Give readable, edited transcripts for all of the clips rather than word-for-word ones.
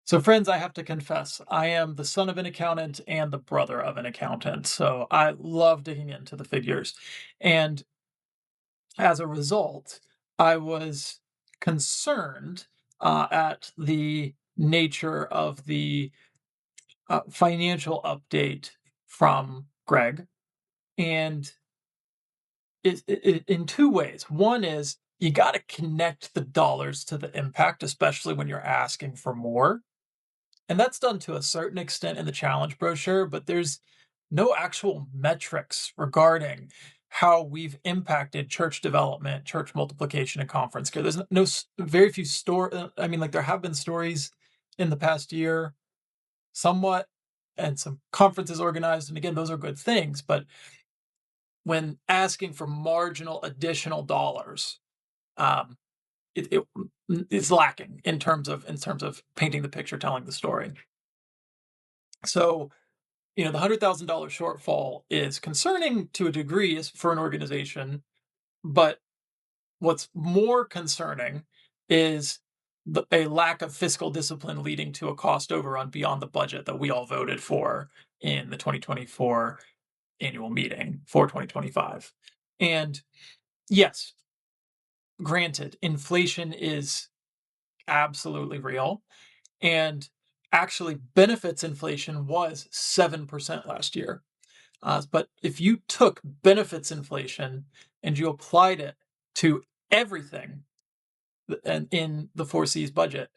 So, friends, I have to confess, I am the son of an accountant and the brother of an accountant. So, I love digging into the figures. And as a result, I was concerned at the nature of the financial update from Greg. And in two ways. One is you got to connect the dollars to the impact, especially when you're asking for more. And that's done to a certain extent in the challenge brochure, but there's no actual metrics regarding how we've impacted church development, church multiplication, and conference care. There's no very few I mean, like there have been stories in the past year, somewhat, and some conferences organized, and again, those are good things. But when asking for marginal additional dollars, um, it is lacking in terms of painting the picture, telling the story. So the $100,000 shortfall is concerning to a degree is for an organization, but what's more concerning is a lack of fiscal discipline leading to a cost overrun beyond the budget that we all voted for in the 2024 annual meeting for 2025. And yes, granted, inflation is absolutely real. And actually, benefits inflation was 7% last year. But if you took benefits inflation and you applied it to everything and in the Four Cs budget,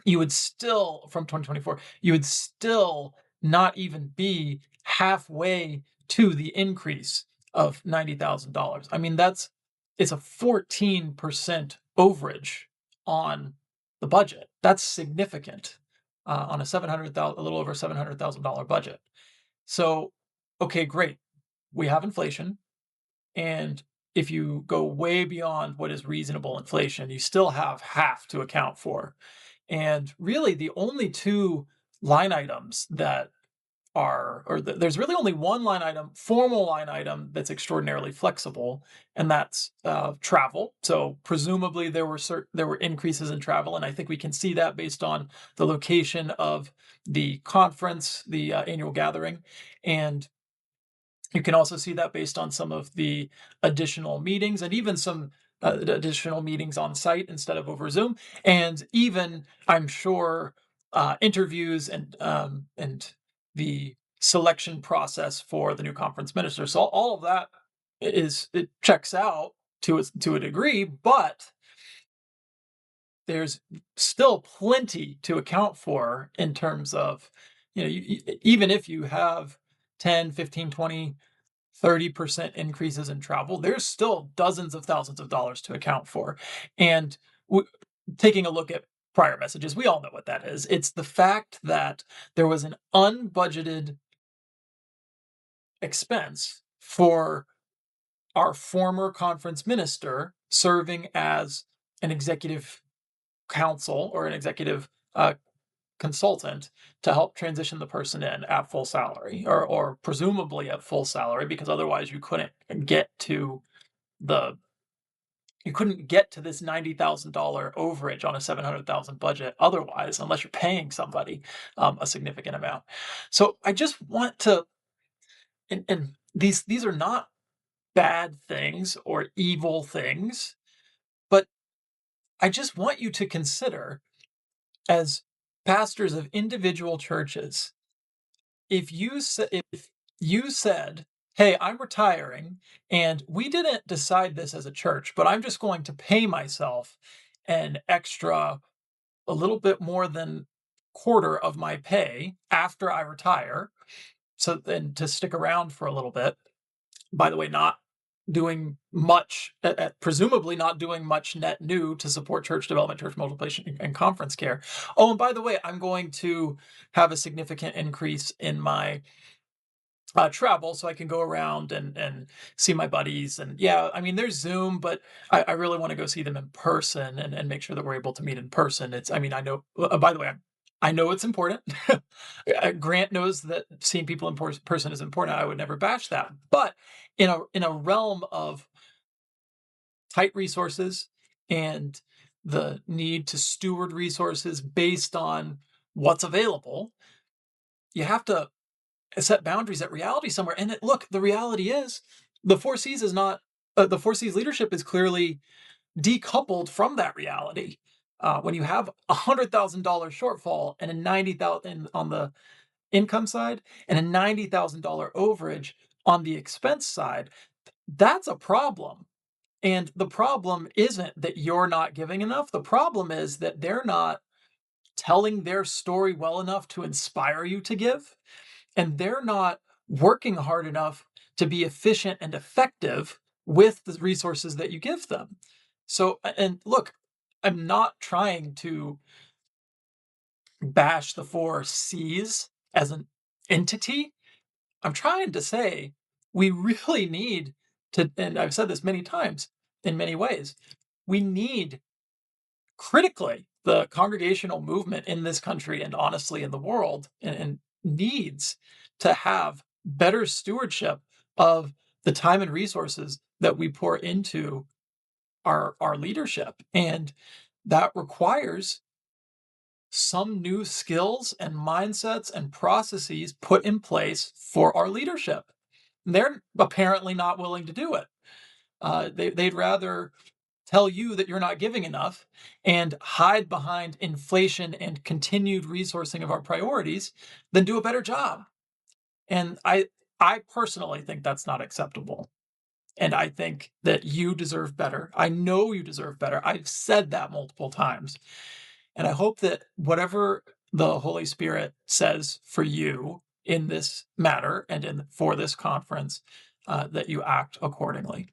you would still, from 2024, you would still not even be halfway to the increase of $90,000. I mean, it's a 14% overage on the budget. That's significant on a little over $700,000 budget. So, okay, great. We have inflation, and if you go way beyond what is reasonable inflation, you still have half to account for. And really, the only two line items that there's really only one line item, formal line item that's extraordinarily flexible, and that's travel. So presumably there were increases in travel, and I think we can see that based on the location of the conference, the annual gathering, and you can also see that based on some of the additional meetings and even some additional meetings on site instead of over Zoom, and even I'm sure interviews and the selection process for the new conference minister. So all of that it checks out to a degree, but there's still plenty to account for in terms of even if you have 10, 15, 20, 30% increases in travel, there's still dozens of thousands of dollars to account for. And taking a look at prior messages, we all know what that is. It's the fact that there was an unbudgeted expense for our former conference minister serving as an executive counsel or an executive consultant to help transition the person in at full salary or presumably at full salary because otherwise get to the you couldn't get to this $90,000 overage on a 700,000 budget otherwise unless you're paying somebody a significant amount. So I just want to and these are not bad things or evil things, but I just want you to consider as pastors of individual churches, if you said, "Hey, I'm retiring, and we didn't decide this as a church, but I'm just going to pay myself an extra a little bit more than quarter of my pay after I retire, so then to stick around for a little bit." By the way, not doing much, presumably not doing much net new to support church development, church multiplication, and conference care. Oh, and by the way, I'm going to have a significant increase in my travel so I can go around and see my buddies. And yeah, I mean, there's Zoom, but I really want to go see them in person and make sure that we're able to meet in person. I mean, I know, by the way, I know it's important. Grant knows that seeing people in person is important. I would never bash that. But in a realm of tight resources and the need to steward resources based on what's available, you have to set boundaries at reality somewhere. And look, the reality is the Four Cs is not the Four Cs leadership is clearly decoupled from that reality. When you have $100,000 shortfall and a 90,000 on the income side and a $90,000 overage on the expense side, that's a problem. And the problem isn't that you're not giving enough. The problem is that they're not telling their story well enough to inspire you to give, and they're not working hard enough to be efficient and effective with the resources that you give them. So, and look, I'm not trying to bash the four C's as an entity. I'm trying to say we really need to, and I've said this many times in many ways, we need critically the congregational movement in this country and honestly in the world and needs to have better stewardship of the time and resources that we pour into our leadership, and that requires some new skills and mindsets and processes put in place for our leadership. They're apparently not willing to do it. They'd rather tell you that you're not giving enough and hide behind inflation and continued resourcing of our priorities than do a better job. And I personally think that's not acceptable. And I think that you deserve better. I know you deserve better. I've said that multiple times. And I hope that whatever the Holy Spirit says for you in this matter and in for this conference, that you act accordingly.